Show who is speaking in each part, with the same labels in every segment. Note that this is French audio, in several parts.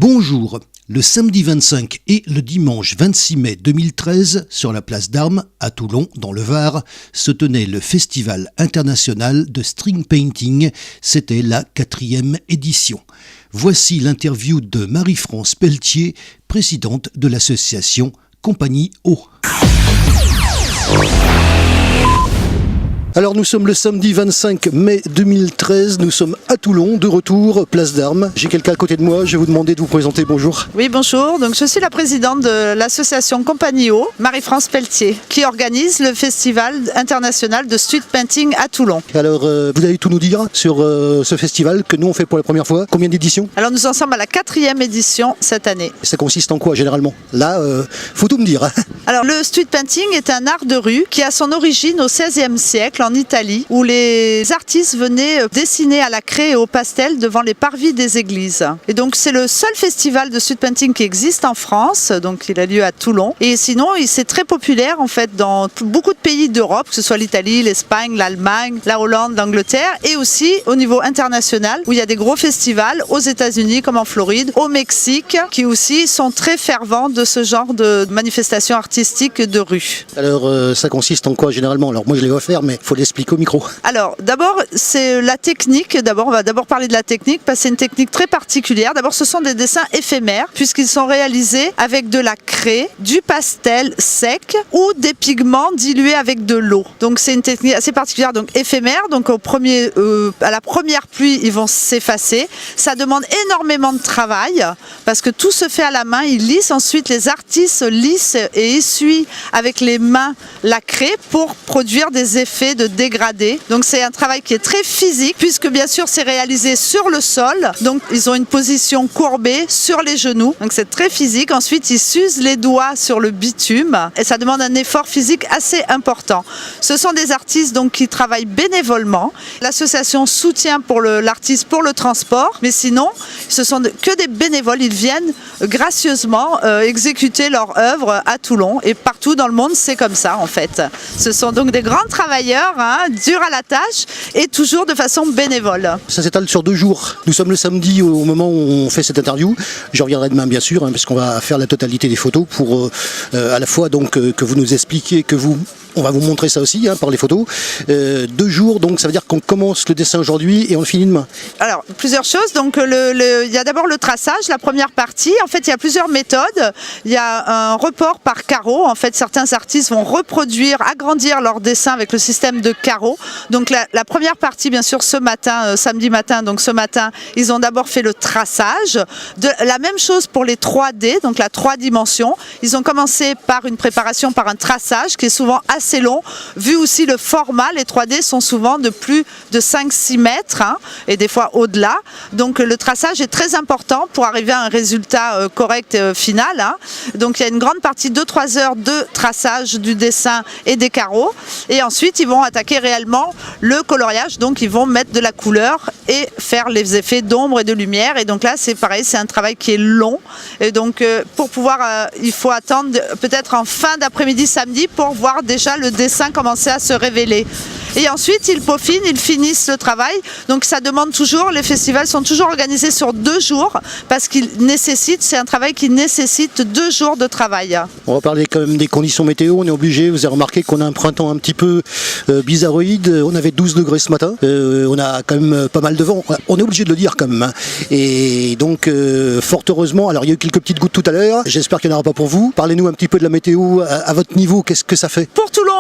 Speaker 1: Bonjour, le samedi 25 et le dimanche 26 mai 2013, sur la place d'Armes, à Toulon, dans le Var, se tenait le Festival international de string painting. C'était la 4e édition. Voici l'interview de Marie-France Pelletier, présidente de l'association Compagnie O. Alors nous sommes le samedi 25 mai 2013, nous sommes à Toulon, de retour, place d'Armes. J'ai quelqu'un à côté de moi, je vais vous demander de vous présenter, bonjour.
Speaker 2: Oui, bonjour, donc je suis la présidente de l'association Compagnie O, Marie-France Pelletier, qui organise le Festival international de street painting à Toulon.
Speaker 1: Alors vous allez tout nous dire sur ce festival que nous on fait pour la première fois, combien d'éditions?
Speaker 2: Alors nous en sommes à la 4e édition cette année.
Speaker 1: Ça consiste en quoi généralement? Là, faut tout me dire.
Speaker 2: Alors le street painting est un art de rue qui a son origine au XVIe siècle en Italie, où les artistes venaient dessiner à la craie et au pastel devant les parvis des églises. Et donc c'est le seul festival de street painting qui existe en France, donc il a lieu à Toulon. Et sinon, c'est très populaire en fait dans beaucoup de pays d'Europe, que ce soit l'Italie, l'Espagne, l'Allemagne, la Hollande, l'Angleterre, et aussi au niveau international, où il y a des gros festivals aux États-Unis comme en Floride, au Mexique, qui aussi sont très fervents de ce genre de manifestations artistiques de rue.
Speaker 1: Alors ça consiste en quoi généralement? Alors moi je l'ai offert, mais il faut l'expliquer au micro.
Speaker 2: Alors d'abord c'est la technique, on va d'abord parler de la technique parce que c'est une technique très particulière. D'abord ce sont des dessins éphémères puisqu'ils sont réalisés avec de la craie, du pastel sec ou des pigments dilués avec de l'eau. Donc c'est une technique assez particulière, donc éphémère, donc à la première pluie ils vont s'effacer. Ça demande énormément de travail parce que tout se fait à la main, ils lissent, ensuite les artistes lissent et essuient avec les mains la craie pour produire des effets de dégradé. Donc c'est un travail qui est très physique puisque bien sûr c'est réalisé sur le sol. Donc ils ont une position courbée sur les genoux. Donc c'est très physique. Ensuite ils s'usent les doigts sur le bitume et ça demande un effort physique assez important. Ce sont des artistes donc qui travaillent bénévolement. L'association soutient pour l'artiste pour le transport, mais sinon ce sont que des bénévoles. Ils viennent gracieusement exécuter leur œuvre à Toulon et partout dans le monde c'est comme ça en fait. Ce sont donc des grands travailleurs, durs à la tâche et toujours de façon bénévole.
Speaker 1: Ça s'étale sur 2 jours. Nous sommes le samedi au moment où on fait cette interview. Je reviendrai demain bien sûr, puisqu'on va faire la totalité des photos pour à la fois donc que vous nous expliquiez, on va vous montrer ça aussi par les photos. 2 jours, donc ça veut dire qu'on commence le dessin aujourd'hui et on le finit demain. Alors,
Speaker 2: plusieurs choses. Donc, il y a d'abord le traçage, la première partie. En fait, il y a plusieurs méthodes. Il y a un report par carreau. En fait, certains artistes vont agrandir leur dessin avec le système de carreaux. Donc, la première partie, bien sûr, ce matin, samedi matin, donc ce matin, ils ont d'abord fait le traçage. La même chose pour les 3D, donc la 3 dimensions. Ils ont commencé par une préparation, par un traçage qui est souvent assez long, vu aussi le format, les 3D sont souvent de plus de 5-6 mètres et des fois au-delà. Donc le traçage est très important pour arriver à un résultat correct final. Donc il y a une grande partie, 2-3 heures de traçage du dessin et des carreaux. Et ensuite ils vont attaquer réellement le coloriage, donc ils vont mettre de la couleur et faire les effets d'ombre et de lumière. Et donc là c'est pareil, c'est un travail qui est long. Et donc pour pouvoir, il faut attendre peut-être en fin d'après-midi samedi pour voir déjà le dessin commencer à se révéler. Et ensuite, ils peaufinent, ils finissent le travail. Donc ça demande toujours, les festivals sont toujours organisés sur 2 jours parce c'est un travail qui nécessite 2 jours de travail.
Speaker 1: On va parler quand même des conditions météo, on est obligé, vous avez remarqué qu'on a un printemps un petit peu bizarroïde, on avait 12 degrés ce matin, on a quand même pas mal de vent, on est obligé de le dire quand même. Et donc, fort heureusement, alors il y a eu quelques petites gouttes tout à l'heure, j'espère qu'il n'y en aura pas pour vous. Parlez-nous un petit peu de la météo, à votre niveau, qu'est-ce que ça fait?
Speaker 2: Pour Toulon,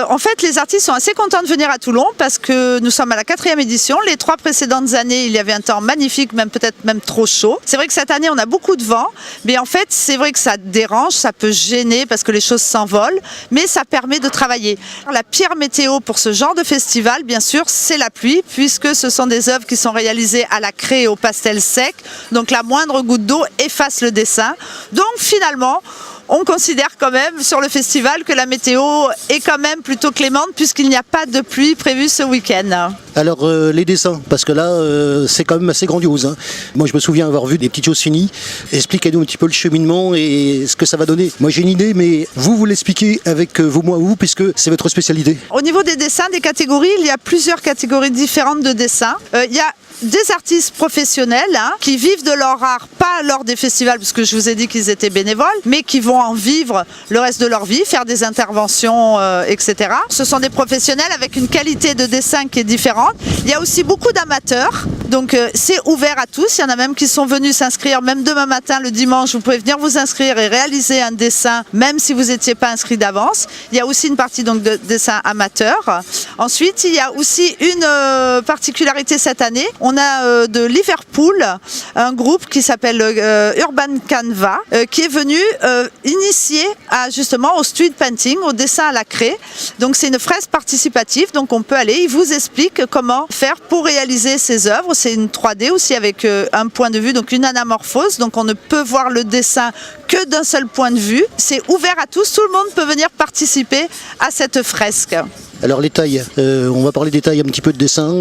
Speaker 2: en fait, les artistes sont assez contents de venir à Toulon parce que nous sommes à la 4e édition. Les 3 précédentes années, il y avait un temps magnifique, peut-être même trop chaud. C'est vrai que cette année, on a beaucoup de vent, mais en fait, c'est vrai que ça dérange, ça peut gêner parce que les choses s'envolent, mais ça permet de travailler. La pire météo pour ce genre de festival, bien sûr, c'est la pluie, puisque ce sont des œuvres qui sont réalisées à la craie et au pastel sec. Donc la moindre goutte d'eau efface le dessin. Donc finalement, on considère quand même sur le festival que la météo est quand même plutôt clémente puisqu'il n'y a pas de pluie prévue ce week-end.
Speaker 1: Alors les dessins, parce que là c'est quand même assez grandiose. Moi je me souviens avoir vu des petites choses finies. Expliquez-nous un petit peu le cheminement et ce que ça va donner. Moi j'ai une idée, mais vous l'expliquez avec vos mots à vous puisque c'est votre spécialité.
Speaker 2: Au niveau des dessins, des catégories, il y a plusieurs catégories différentes de dessins. Il y a des artistes professionnels qui vivent de leur art, pas lors des festivals, parce que je vous ai dit qu'ils étaient bénévoles, mais qui vont en vivre le reste de leur vie, faire des interventions, etc. Ce sont des professionnels avec une qualité de dessin qui est différente. Il y a aussi beaucoup d'amateurs, donc c'est ouvert à tous. Il y en a même qui sont venus s'inscrire, même demain matin, le dimanche, vous pouvez venir vous inscrire et réaliser un dessin, même si vous n'étiez pas inscrit d'avance. Il y a aussi une partie donc, de dessin amateur. Ensuite, il y a aussi une particularité cette année. On a de Liverpool un groupe qui s'appelle Urban Canva, qui est venu initier justement au street painting, au dessin à la craie. Donc c'est une fresque participative, donc on peut aller, il vous explique comment faire pour réaliser ces œuvres. C'est une 3D aussi avec un point de vue, donc une anamorphose, donc on ne peut voir le dessin que d'un seul point de vue. C'est ouvert à tous, tout le monde peut venir participer à cette fresque.
Speaker 1: Alors les tailles, on va parler des tailles un petit peu de dessin.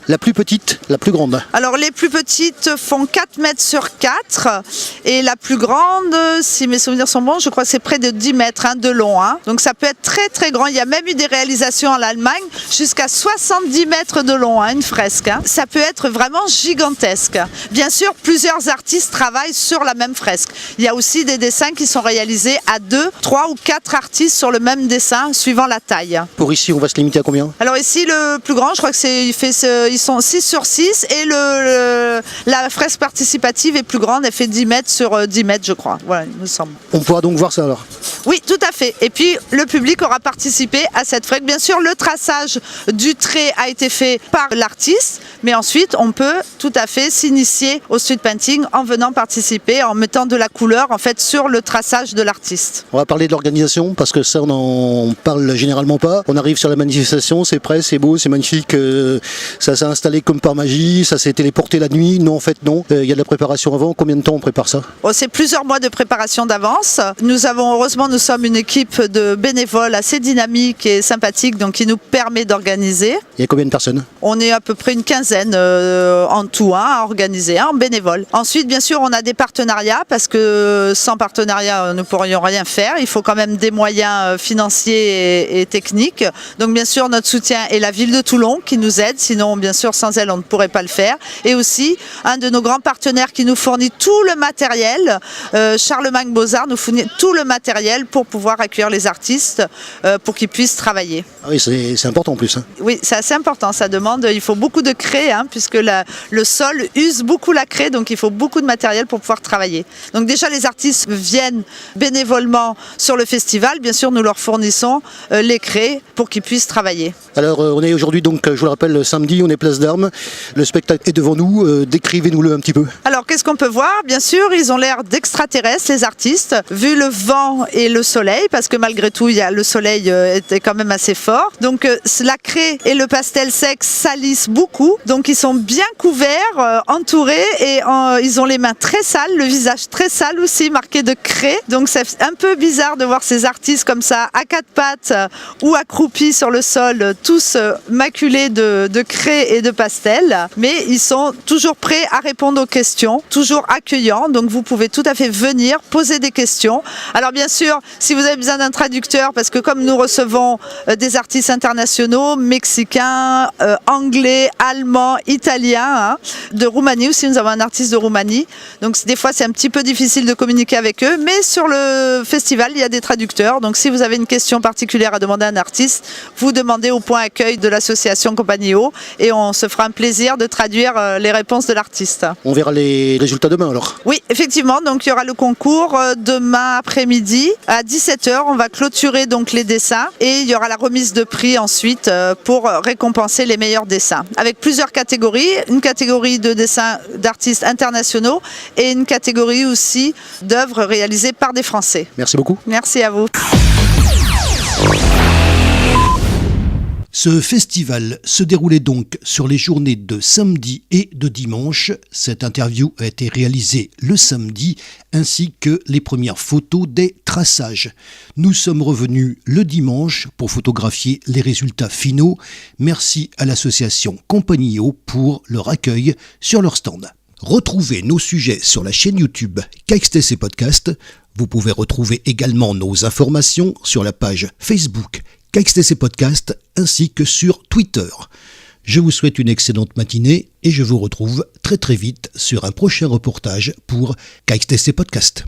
Speaker 1: La plus petite, la plus grande.
Speaker 2: Alors les plus petites font 4 mètres sur 4 et la plus grande, si mes souvenirs sont bons, je crois que c'est près de 10 mètres de long. Donc ça peut être très très grand. Il y a même eu des réalisations en Allemagne jusqu'à 70 mètres de long, une fresque. Ça peut être vraiment gigantesque. Bien sûr, plusieurs artistes travaillent sur la même fresque. Il y a aussi des dessins qui sont réalisés à 2, 3 ou 4 artistes sur le même dessin, suivant la taille.
Speaker 1: Pour ici, on va se limiter à combien? Alors
Speaker 2: ici, le plus grand, je crois que ils sont 6 sur 6 et la fresque participative est plus grande, elle fait 10 mètres sur 10 mètres, je crois. Voilà, il me semble.
Speaker 1: On pourra donc voir ça alors?
Speaker 2: Oui, tout à fait. Et puis, le public aura participé à cette fresque. Bien sûr, le traçage du trait a été fait par l'artiste, mais ensuite, on peut tout à fait s'initier au street painting en venant participer, en mettant de la couleur en fait sur le traçage de l'artiste.
Speaker 1: On va parler de l'organisation parce que ça, on n'en parle généralement pas. On arrive sur la manifestation, c'est prêt, c'est beau, c'est magnifique. Ça s'est installé comme par magie, ça s'est téléporté la nuit. Non, en fait, non. Il y a de la préparation avant. Combien de temps on prépare ça?
Speaker 2: C'est plusieurs mois de préparation d'avance. Heureusement, nous sommes une équipe de bénévoles assez dynamique et sympathique, donc qui nous permet d'organiser.
Speaker 1: Il y a combien de personnes?
Speaker 2: On est à peu près une quinzaine en tout à organiser, en bénévoles. Ensuite, bien sûr, on a des partenariats parce que sans partenariat, nous ne pourrions rien faire. Il faut quand même des moyens financiers et techniques. Donc, bien sûr, notre soutien est la ville de Toulon qui nous aide. Sinon, bien sûr, sans elle, on ne pourrait pas le faire. Et aussi, un de nos grands partenaires qui nous fournit tout le matériel, Charlemagne Beaux-Arts, nous fournit tout le matériel pour pouvoir accueillir les artistes pour qu'ils puissent travailler.
Speaker 1: Ah oui, c'est important en plus.
Speaker 2: Oui, c'est assez important. Ça demande, il faut beaucoup de craie puisque le sol use beaucoup la craie, donc il faut beaucoup de matériel pour pouvoir travailler. Donc déjà, les artistes viennent bénévolement sur le festival. Bien sûr, nous leur fournissons les craies pour qu'ils puissent travailler. Alors,
Speaker 1: on est aujourd'hui, donc, je vous le rappelle, samedi, on est place d'Armes. Le spectacle est devant nous. Décrivez-nous-le un petit peu.
Speaker 2: Alors, qu'est-ce qu'on peut voir? Bien sûr, ils ont l'air d'extraterrestres, les artistes, vu le vent et le soleil, parce que malgré tout, le soleil était quand même assez fort. Donc, la craie et le pastel sec salissent beaucoup. Donc, ils sont bien couverts, entourés, et ils ont les mains très sales, le visage très sale aussi, marqué de craie. Donc, c'est un peu bizarre de voir ces artistes comme ça, à quatre pattes ou accroupis sur le sol, tous maculés de craie et de pastel. Mais ils sont toujours prêts à répondre aux questions, toujours accueillants. Donc, vous pouvez tout à fait venir poser des questions. Alors, bien sûr, si vous avez besoin d'un traducteur, parce que comme nous recevons des artistes internationaux, mexicains, anglais, allemands, italiens, de Roumanie aussi, nous avons un artiste de Roumanie. Donc, des fois, c'est un petit peu difficile de communiquer avec eux. Mais sur le festival, il y a des traducteurs. Donc, si vous avez une question particulière à demander à un artiste, vous demandez au point accueil de l'association Compagnie O et on se fera un plaisir de traduire les réponses de l'artiste.
Speaker 1: On verra les résultats demain alors?
Speaker 2: Oui, effectivement. Donc, il y aura le concours demain après-midi à 17h. On va clôturer donc les dessins et il y aura la remise de prix ensuite pour récompenser les meilleurs dessins. Avec plusieurs catégories. Une catégorie de dessins d'artistes internationaux et une catégorie aussi d'œuvres réalisées par des Français.
Speaker 1: Merci beaucoup.
Speaker 2: Merci à vous.
Speaker 1: Ce festival se déroulait donc sur les journées de samedi et de dimanche. Cette interview a été réalisée le samedi, ainsi que les premières photos des traçages. Nous sommes revenus le dimanche pour photographier les résultats finaux. Merci à l'association Compagnie O pour leur accueil sur leur stand. Retrouvez nos sujets sur la chaîne YouTube KXTC Podcast. Vous pouvez retrouver également nos informations sur la page Facebook KXTC Podcast ainsi que sur Twitter. Je vous souhaite une excellente matinée et je vous retrouve très très vite sur un prochain reportage pour KXTC Podcast.